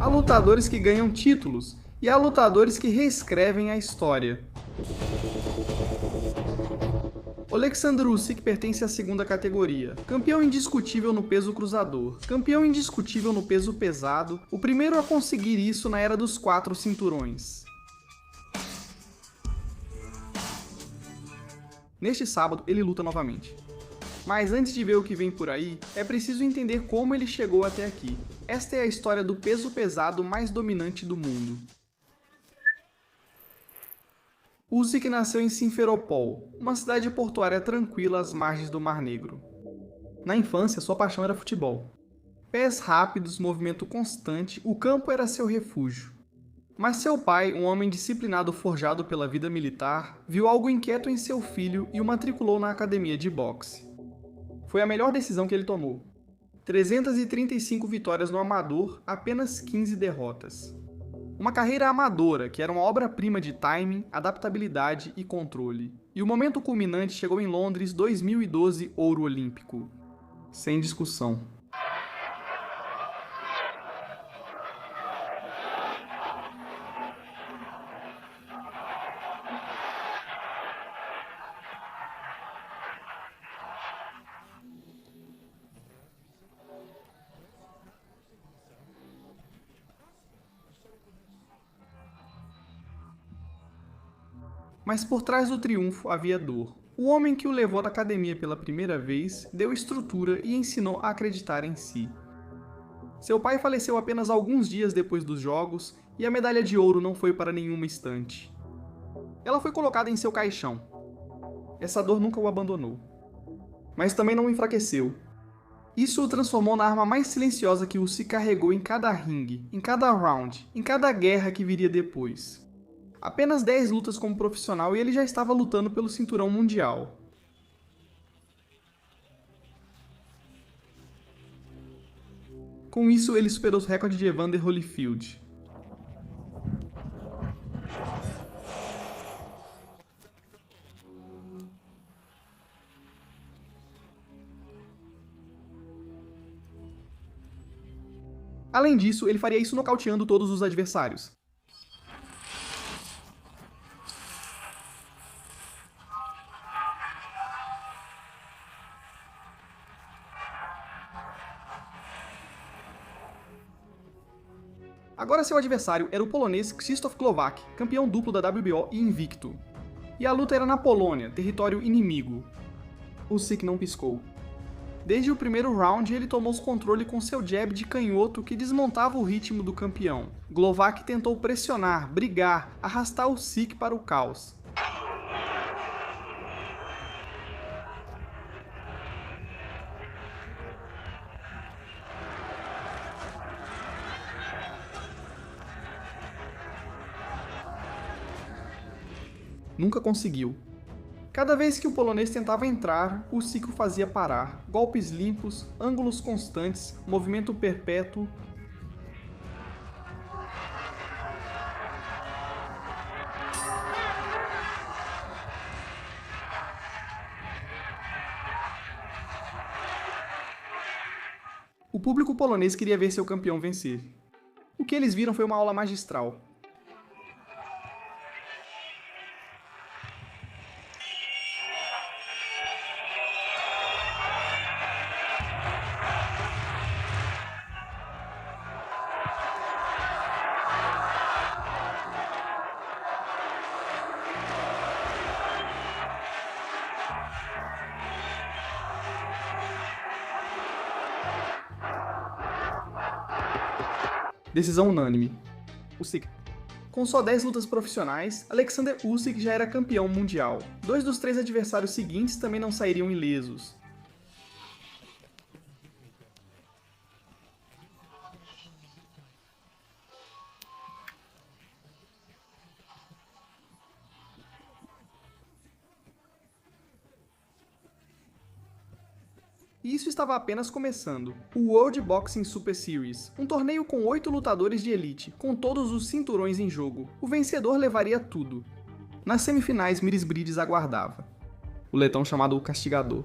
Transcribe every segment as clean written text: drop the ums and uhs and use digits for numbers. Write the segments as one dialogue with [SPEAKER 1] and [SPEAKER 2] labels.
[SPEAKER 1] há lutadores que ganham títulos e há lutadores que reescrevem a história. Oleksandr Usyk pertence à segunda categoria, campeão indiscutível no peso cruzador, campeão indiscutível no peso pesado, o primeiro a conseguir isso na era dos 4 cinturões. Neste sábado, ele luta novamente. Mas antes de ver o que vem por aí, é preciso entender como ele chegou até aqui. Esta é a história do peso pesado mais dominante do mundo. Usyk nasceu em Simferopol, uma cidade portuária tranquila às margens do Mar Negro. Na infância, sua paixão era futebol. Pés rápidos, movimento constante, o campo era seu refúgio. Mas seu pai, um homem disciplinado forjado pela vida militar, viu algo inquieto em seu filho e o matriculou na academia de boxe. Foi a melhor decisão que ele tomou. 335 vitórias no amador, apenas 15 derrotas. Uma carreira amadora, que era uma obra-prima de timing, adaptabilidade e controle. E o momento culminante chegou em Londres 2012, ouro olímpico. Sem discussão. Mas por trás do triunfo havia dor. O homem que o levou da academia pela primeira vez deu estrutura e ensinou a acreditar em si. Seu pai faleceu apenas alguns dias depois dos jogos e a medalha de ouro não foi para nenhuma estante. Ela foi colocada em seu caixão. Essa dor nunca o abandonou. Mas também não o enfraqueceu. Isso o transformou na arma mais silenciosa que Usyk carregou em cada ringue, em cada round, em cada guerra que viria depois. Apenas 10 lutas como profissional e ele já estava lutando pelo cinturão mundial. Com isso, ele superou os recordes de Evander Holyfield. Além disso, ele faria isso nocauteando todos os adversários. Agora seu adversário era o polonês Krzysztof Glowacki, campeão duplo da WBO e invicto. E a luta era na Polônia, território inimigo. Usyk não piscou. Desde o primeiro round, ele tomou o controle com seu jab de canhoto que desmontava o ritmo do campeão. Glowacki tentou pressionar, brigar, arrastar Usyk para o caos. Nunca conseguiu. Cada vez que o polonês tentava entrar, Usyk o fazia parar. Golpes limpos, ângulos constantes, movimento perpétuo. O público polonês queria ver seu campeão vencer. O que eles viram foi uma aula magistral. Decisão unânime. Usyk. Com só 10 lutas profissionais, Alexander Usyk já era campeão mundial. 2 dos 3 adversários seguintes também não sairiam ilesos. E isso estava apenas começando. O World Boxing Super Series, um torneio com 8 lutadores de elite, com todos os cinturões em jogo. O vencedor levaria tudo. Nas semifinais, Miris Bridges aguardava. O letão chamado O Castigador.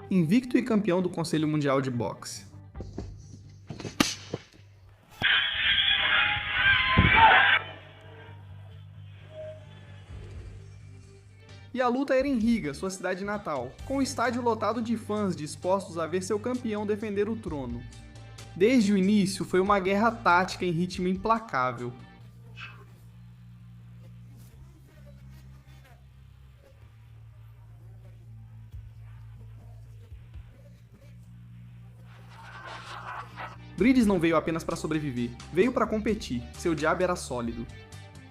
[SPEAKER 1] Invicto e campeão do Conselho Mundial de Boxe. a luta era em Riga, sua cidade natal, com o estádio lotado de fãs dispostos a ver seu campeão defender o trono. Desde o início, foi uma guerra tática em ritmo implacável. Bridges não veio apenas para sobreviver, veio para competir, seu jab era sólido.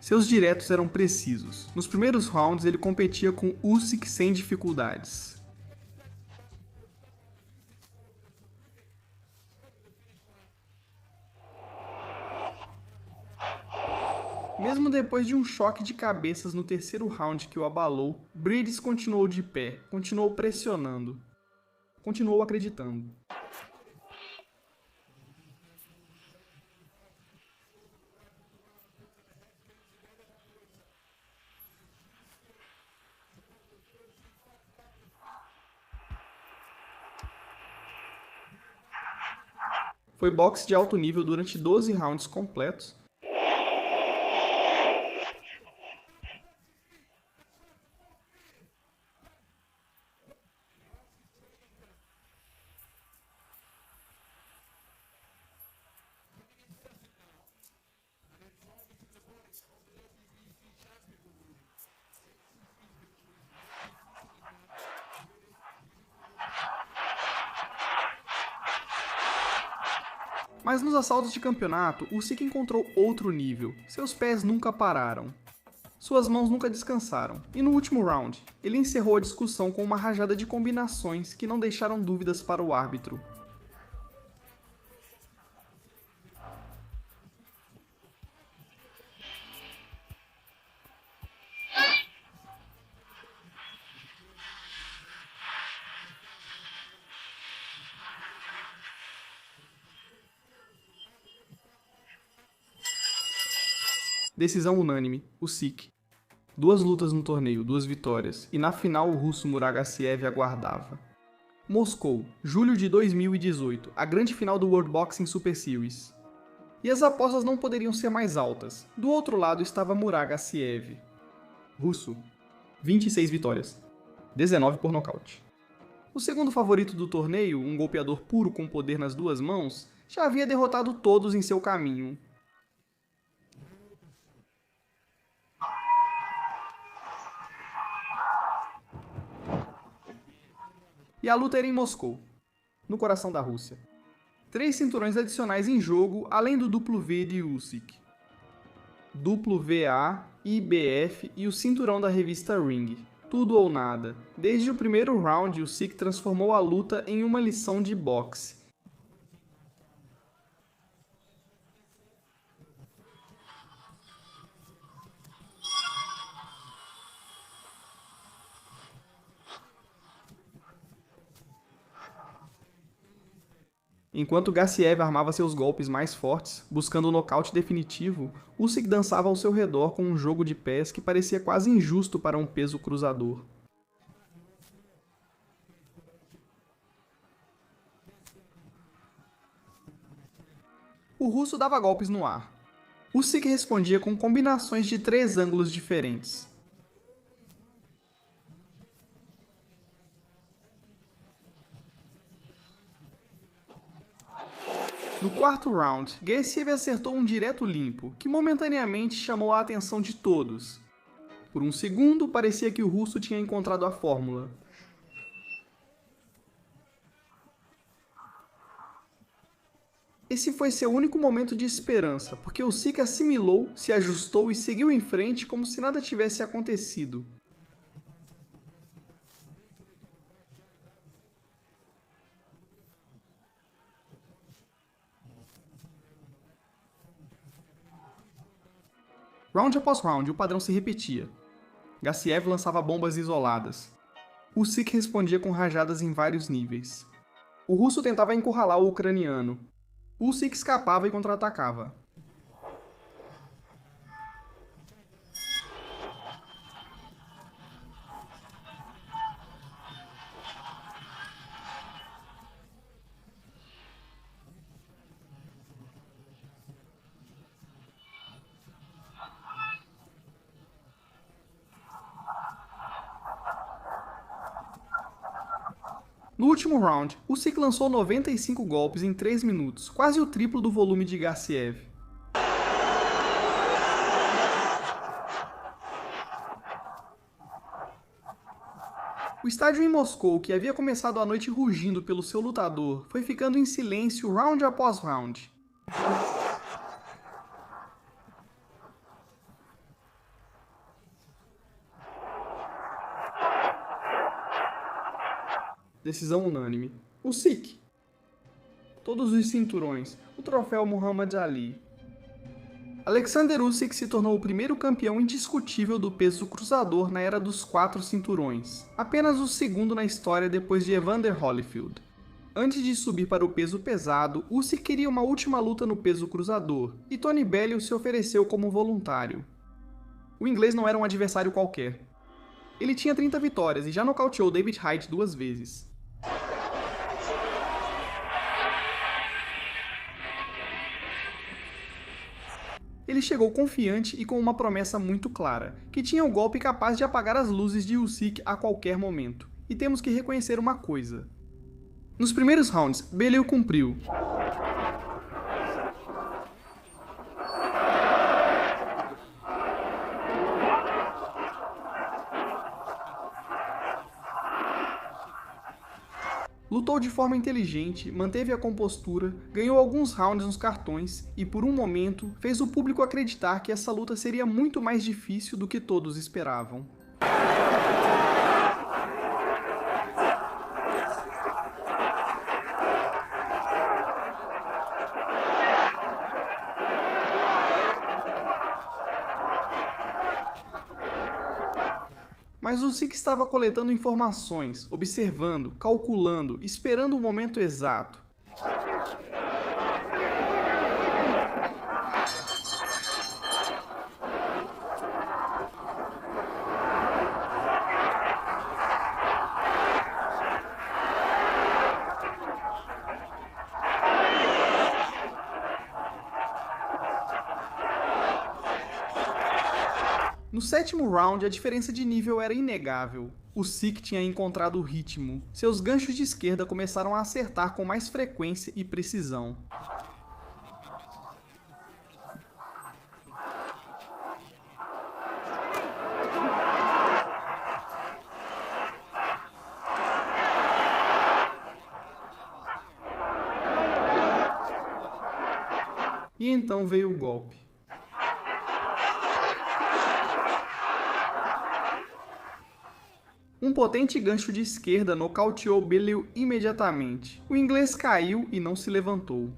[SPEAKER 1] Seus diretos eram precisos. Nos primeiros rounds ele competia com Usyk sem dificuldades. Mesmo depois de um choque de cabeças no terceiro round que o abalou, Bridges continuou de pé, continuou pressionando, continuou acreditando. Foi boxe de alto nível durante 12 rounds completos. Mas nos assaltos de campeonato, Usyk encontrou outro nível. Seus pés nunca pararam. Suas mãos nunca descansaram. E no último round, ele encerrou a discussão com uma rajada de combinações que não deixaram dúvidas para o árbitro. Decisão unânime, Usyk. 2 lutas no torneio, 2 vitórias, e na final o russo Murat Gassiev aguardava. Moscou, julho de 2018, a grande final do World Boxing Super Series. E as apostas não poderiam ser mais altas. Do outro lado estava Murat Gassiev. Russo, 26 vitórias, 19 por nocaute. O segundo favorito do torneio, um golpeador puro com poder nas duas mãos, já havia derrotado todos em seu caminho. E a luta era em Moscou, no coração da Rússia. 3 cinturões adicionais em jogo, além do duplo V de Usyk. Duplo VA, IBF e o cinturão da revista Ring. Tudo ou nada. Desde o primeiro round, Usyk transformou a luta em uma lição de boxe. Enquanto Gassiev armava seus golpes mais fortes, buscando o nocaute definitivo, Usyk dançava ao seu redor com um jogo de pés que parecia quase injusto para um peso cruzador. O russo dava golpes no ar. Usyk respondia com combinações de 3 ângulos diferentes. No quarto round, Gassiev acertou um direto limpo, que momentaneamente chamou a atenção de todos. Por um segundo, parecia que o russo tinha encontrado a fórmula. Esse foi seu único momento de esperança, porque Usyk assimilou, se ajustou e seguiu em frente como se nada tivesse acontecido. Round após round, o padrão se repetia. Gassiev lançava bombas isoladas. Usyk respondia com rajadas em vários níveis. O russo tentava encurralar o ucraniano. Usyk escapava e contra-atacava. No último round, Usyk lançou 95 golpes em 3 minutos, quase o triplo do volume de Gassiev. O estádio em Moscou, que havia começado a noite rugindo pelo seu lutador, foi ficando em silêncio round após round. Decisão unânime. Usyk. Todos os cinturões. O troféu Muhammad Ali. Alexander Usyk se tornou o primeiro campeão indiscutível do peso cruzador na era dos 4 cinturões. Apenas o segundo na história depois de Evander Holyfield. Antes de subir para o peso pesado, Usyk queria uma última luta no peso cruzador, e Tony Bellew se ofereceu como voluntário. O inglês não era um adversário qualquer. Ele tinha 30 vitórias e já nocauteou David Haid 2 vezes. Ele chegou confiante e com uma promessa muito clara, que tinha o golpe capaz de apagar as luzes de Usyk a qualquer momento. E temos que reconhecer uma coisa. Nos primeiros rounds, Bellew cumpriu. Lutou de forma inteligente, manteve a compostura, ganhou alguns rounds nos cartões e, por um momento, fez o público acreditar que essa luta seria muito mais difícil do que todos esperavam. Mas Usyk estava coletando informações, observando, calculando, esperando o momento exato. No 7º round, a diferença de nível era inegável. Usyk tinha encontrado o ritmo. Seus ganchos de esquerda começaram a acertar com mais frequência e precisão. E então veio o golpe. Um potente gancho de esquerda nocauteou Bellew imediatamente. O inglês caiu e não se levantou.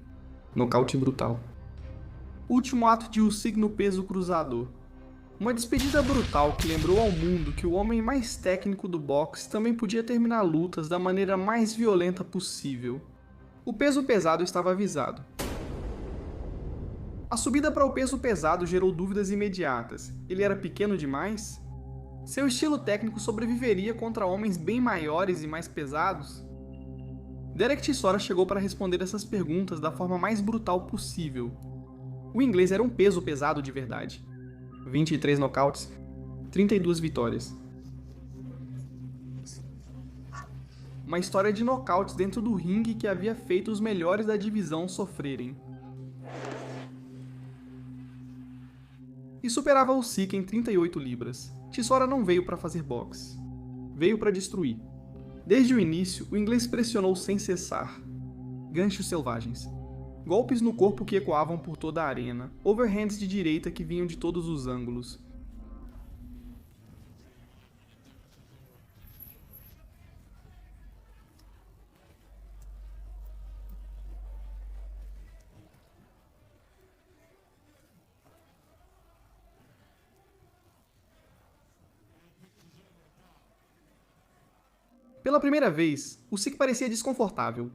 [SPEAKER 1] Nocaute brutal. Último ato de Usyk no peso cruzador. Uma despedida brutal que lembrou ao mundo que o homem mais técnico do boxe também podia terminar lutas da maneira mais violenta possível. O peso pesado estava avisado. A subida para o peso pesado gerou dúvidas imediatas. Ele era pequeno demais? Seu estilo técnico sobreviveria contra homens bem maiores e mais pesados? Derek Chisora chegou para responder essas perguntas da forma mais brutal possível. O inglês era um peso pesado de verdade. 23 nocautes, 32 vitórias. Uma história de nocautes dentro do ringue que havia feito os melhores da divisão sofrerem. E superava o Usyk em 38 libras. Chisora não veio para fazer boxe. Veio para destruir. Desde o início, o inglês pressionou sem cessar. Ganchos selvagens. Golpes no corpo que ecoavam por toda a arena. Overhands de direita que vinham de todos os ângulos. Pela primeira vez, Usyk parecia desconfortável.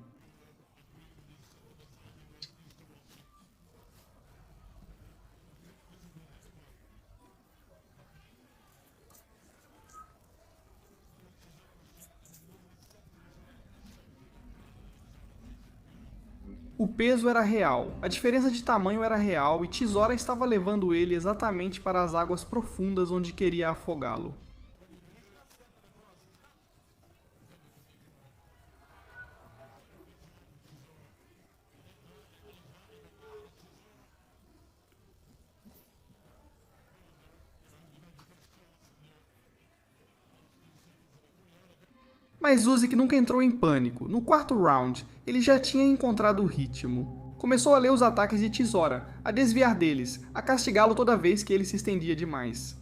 [SPEAKER 1] O peso era real, a diferença de tamanho era real e Chisora estava levando ele exatamente para as águas profundas onde queria afogá-lo. Mas Usyk nunca entrou em pânico. No quarto round, ele já tinha encontrado o ritmo. Começou a ler os ataques de Chisora, a desviar deles, a castigá-lo toda vez que ele se estendia demais.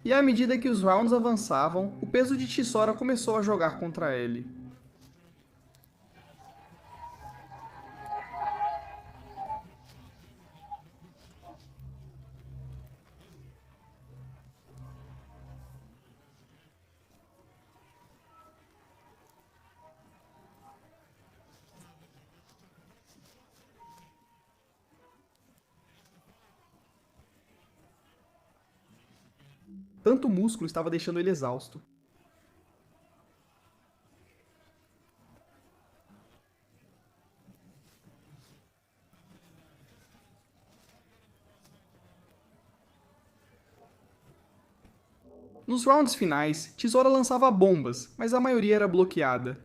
[SPEAKER 1] E à medida que os rounds avançavam, o peso de Chisora começou a jogar contra ele. Tanto músculo estava deixando ele exausto. Nos rounds finais, Chisora lançava bombas, mas a maioria era bloqueada.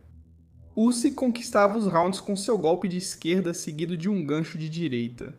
[SPEAKER 1] Usyk conquistava os rounds com seu golpe de esquerda seguido de um gancho de direita.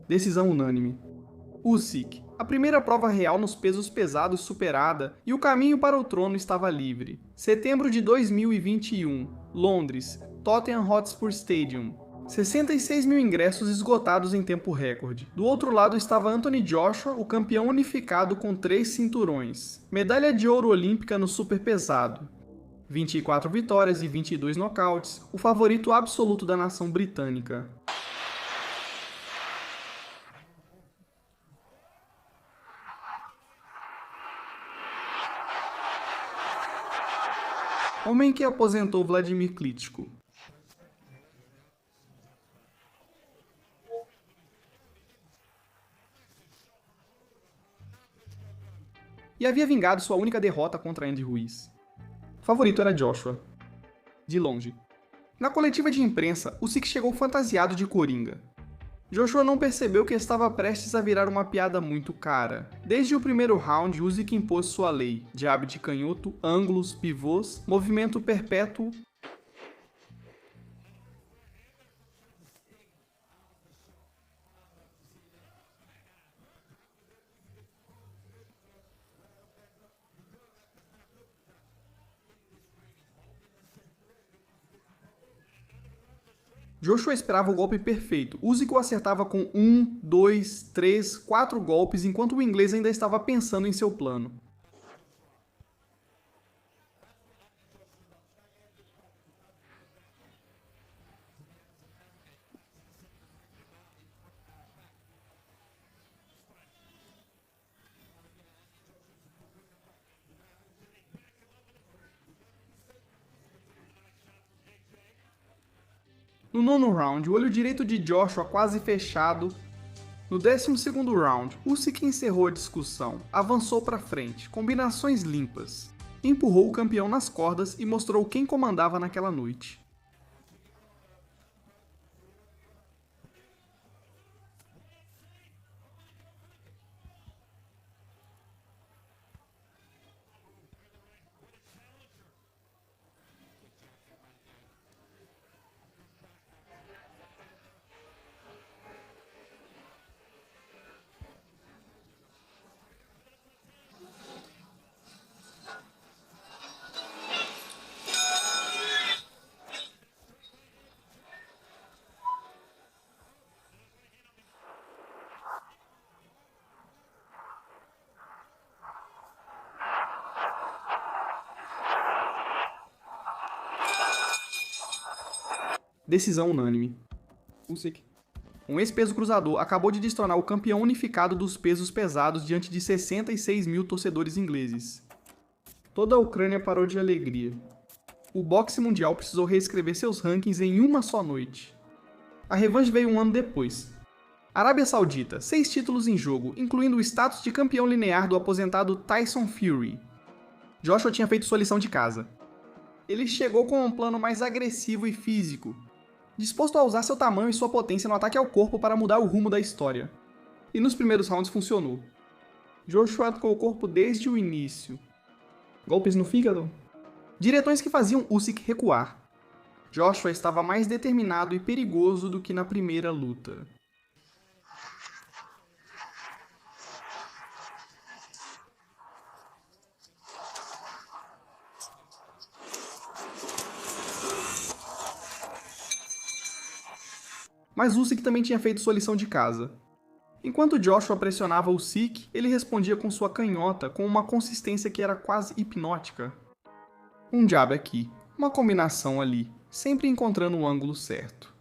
[SPEAKER 1] Decisão unânime. Usyk, a primeira prova real nos pesos pesados superada e o caminho para o trono estava livre. Setembro de 2021, Londres, Tottenham Hotspur Stadium. 66 mil ingressos esgotados em tempo recorde. Do outro lado estava Anthony Joshua, o campeão unificado com 3 cinturões. Medalha de ouro olímpica no superpesado. 24 vitórias e 22 nocautes, o favorito absoluto da nação britânica. Homem que aposentou Vladimir Klitschko. E havia vingado sua única derrota contra Andy Ruiz. O favorito era Joshua. De longe. Na coletiva de imprensa, Usyk chegou fantasiado de coringa. Joshua não percebeu que estava prestes a virar uma piada muito cara. Desde o primeiro round, Usyk impôs sua lei: jab de canhoto, ângulos, pivôs, movimento perpétuo. Joshua esperava o golpe perfeito. Usyk o acertava com 1, 2, 3, 4 golpes, enquanto o inglês ainda estava pensando em seu plano. No nono round, o olho direito de Joshua quase fechado. No 12º round, Usyk encerrou a discussão, avançou para frente, combinações limpas. Empurrou o campeão nas cordas e mostrou quem comandava naquela noite. Decisão unânime. Usyk. Um ex-peso cruzador acabou de destronar o campeão unificado dos pesos pesados diante de 66 mil torcedores ingleses. Toda a Ucrânia parou de alegria. O boxe mundial precisou reescrever seus rankings em uma só noite. A revanche veio um ano depois. Arábia Saudita, 6 títulos em jogo, incluindo o status de campeão linear do aposentado Tyson Fury. Joshua tinha feito sua lição de casa. Ele chegou com um plano mais agressivo e físico, disposto a usar seu tamanho e sua potência no ataque ao corpo para mudar o rumo da história. E nos primeiros rounds funcionou. Joshua atacou o corpo desde o início. Golpes no fígado? Diretões que faziam Usyk recuar. Joshua estava mais determinado e perigoso do que na primeira luta. Mas Usyk também tinha feito sua lição de casa. Enquanto Joshua pressionava Usyk, ele respondia com sua canhota com uma consistência que era quase hipnótica. Um jab aqui, uma combinação ali, sempre encontrando o ângulo certo.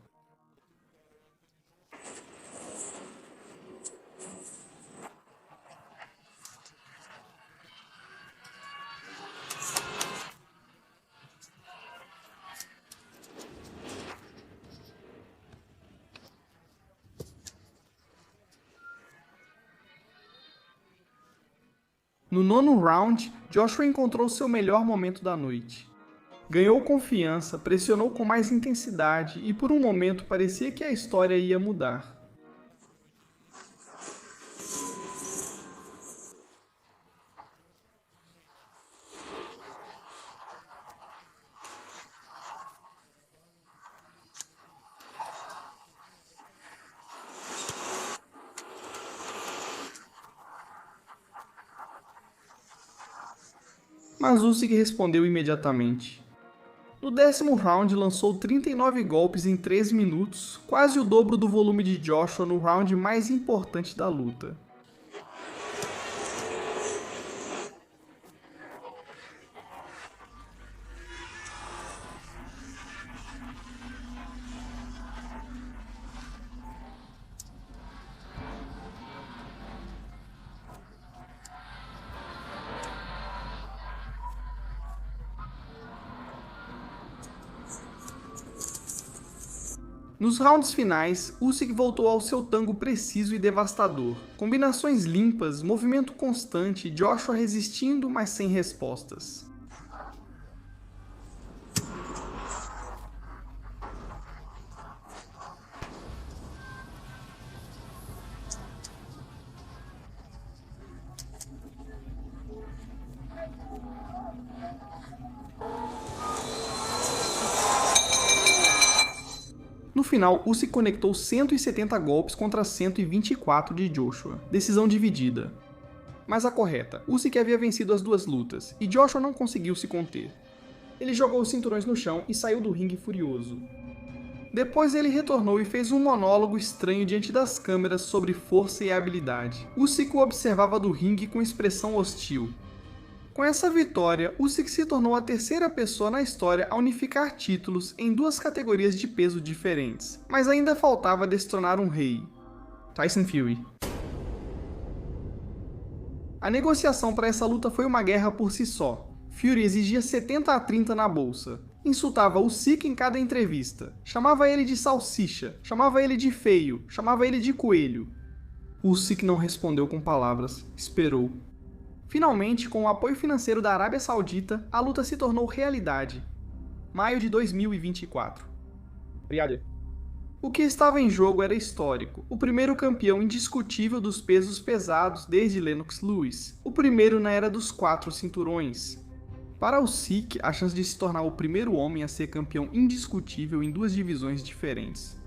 [SPEAKER 1] No nono round, Joshua encontrou seu melhor momento da noite. Ganhou confiança, pressionou com mais intensidade e por um momento parecia que a história ia mudar. Mas Usyk respondeu imediatamente. No 10º round lançou 39 golpes em 3 minutos, quase o dobro do volume de Joshua no round mais importante da luta. Nos rounds finais, Usyk voltou ao seu tango preciso e devastador. Combinações limpas, movimento constante, Joshua resistindo, mas sem respostas. No final, Usyk conectou 170 golpes contra 124 de Joshua, decisão dividida. Mas a correta, Usyk havia vencido as duas lutas, e Joshua não conseguiu se conter. Ele jogou os cinturões no chão e saiu do ringue furioso. Depois ele retornou e fez um monólogo estranho diante das câmeras sobre força e habilidade. Usyk o observava do ringue com expressão hostil. Com essa vitória, Usyk se tornou a terceira pessoa na história a unificar títulos em duas categorias de peso diferentes, mas ainda faltava destronar um rei, Tyson Fury. A negociação para essa luta foi uma guerra por si só. Fury exigia 70-30 na bolsa, insultava Usyk em cada entrevista, chamava ele de salsicha, chamava ele de feio, chamava ele de coelho. Usyk não respondeu com palavras, esperou. Finalmente, com o apoio financeiro da Arábia Saudita, a luta se tornou realidade. Maio de 2024. O que estava em jogo era histórico. O primeiro campeão indiscutível dos pesos pesados desde Lennox Lewis. O primeiro na era dos 4 cinturões. Para Usyk, a chance de se tornar o primeiro homem a ser campeão indiscutível em duas divisões diferentes.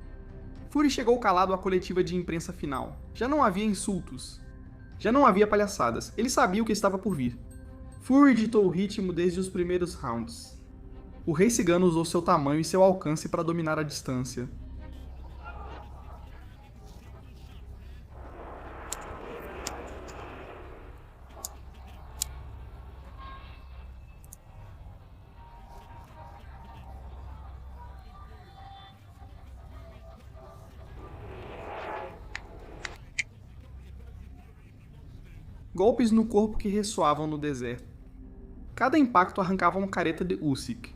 [SPEAKER 1] Fury chegou calado à coletiva de imprensa final. Já não havia insultos. Já não havia palhaçadas, ele sabia o que estava por vir. Fury ditou o ritmo desde os primeiros rounds. O rei cigano usou seu tamanho e seu alcance para dominar a distância. Golpes no corpo que ressoavam no deserto. Cada impacto arrancava uma careta de Usyk.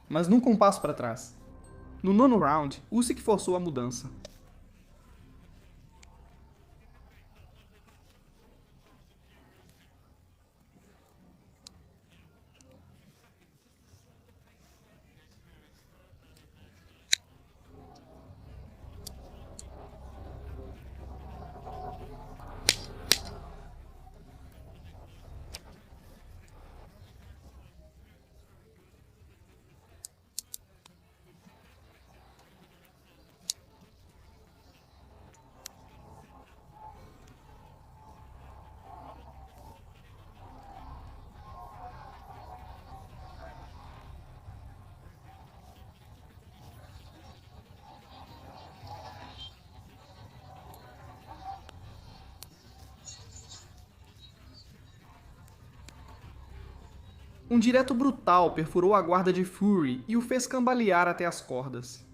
[SPEAKER 1] mas nunca um passo para trás. No nono round, Usyk forçou a mudança. Um direto brutal perfurou a guarda de Fury e o fez cambalear até as cordas.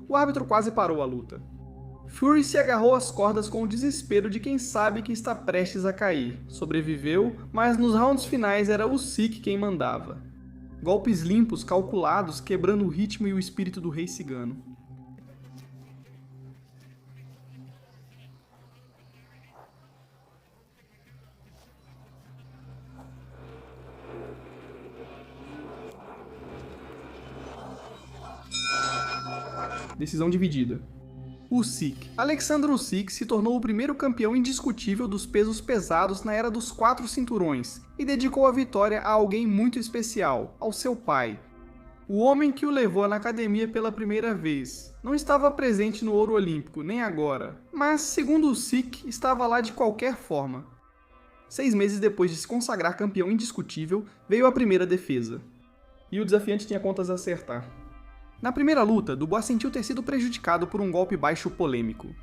[SPEAKER 1] O árbitro quase parou a luta. Fury se agarrou às cordas com o desespero de quem sabe que está prestes a cair. Sobreviveu, mas nos rounds finais era Usyk quem mandava. Golpes limpos, calculados, quebrando o ritmo e o espírito do rei cigano. Decisão dividida. Usyk. Alexander Usyk se tornou o primeiro campeão indiscutível dos pesos pesados na era dos 4 cinturões e dedicou a vitória a alguém muito especial, ao seu pai. O homem que o levou na academia pela primeira vez. Não estava presente no ouro olímpico, nem agora, mas, segundo Usyk, estava lá de qualquer forma. 6 meses depois de se consagrar campeão indiscutível, veio a primeira defesa. E o desafiante tinha contas a acertar. Na primeira luta, Dubois sentiu ter sido prejudicado por um golpe baixo polêmico.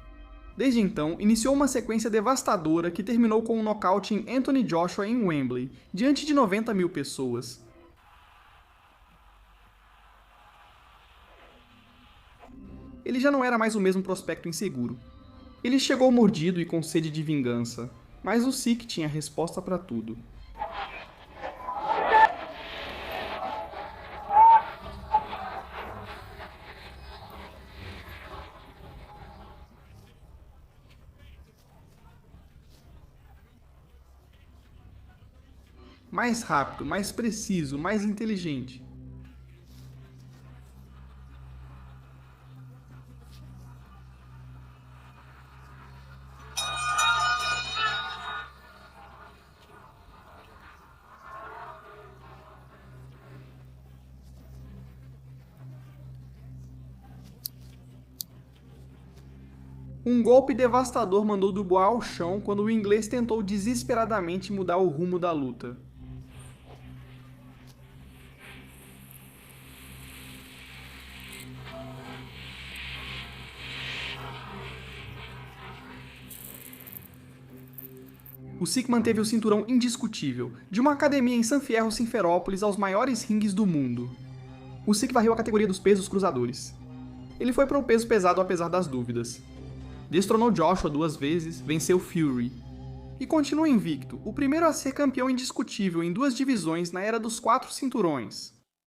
[SPEAKER 1] Desde então, iniciou uma sequência devastadora que terminou com um nocaute em Anthony Joshua em Wembley, diante de 90 mil pessoas. Ele já não era mais o mesmo prospecto inseguro. Ele chegou mordido e com sede de vingança, mas Usyk tinha resposta para tudo. Mais rápido, mais preciso, mais inteligente. Um golpe devastador mandou Dubois ao chão quando o inglês tentou desesperadamente mudar o rumo da luta. Usyk manteve o cinturão indiscutível, de uma academia em San Fierro, Simferópolis, aos maiores ringues do mundo. Usyk varreu a categoria dos pesos cruzadores. Ele foi para o peso pesado apesar das dúvidas. Destronou Joshua 2 vezes, venceu Fury. E continua invicto, o primeiro a ser campeão indiscutível em 2 divisões na era dos 4 cinturões.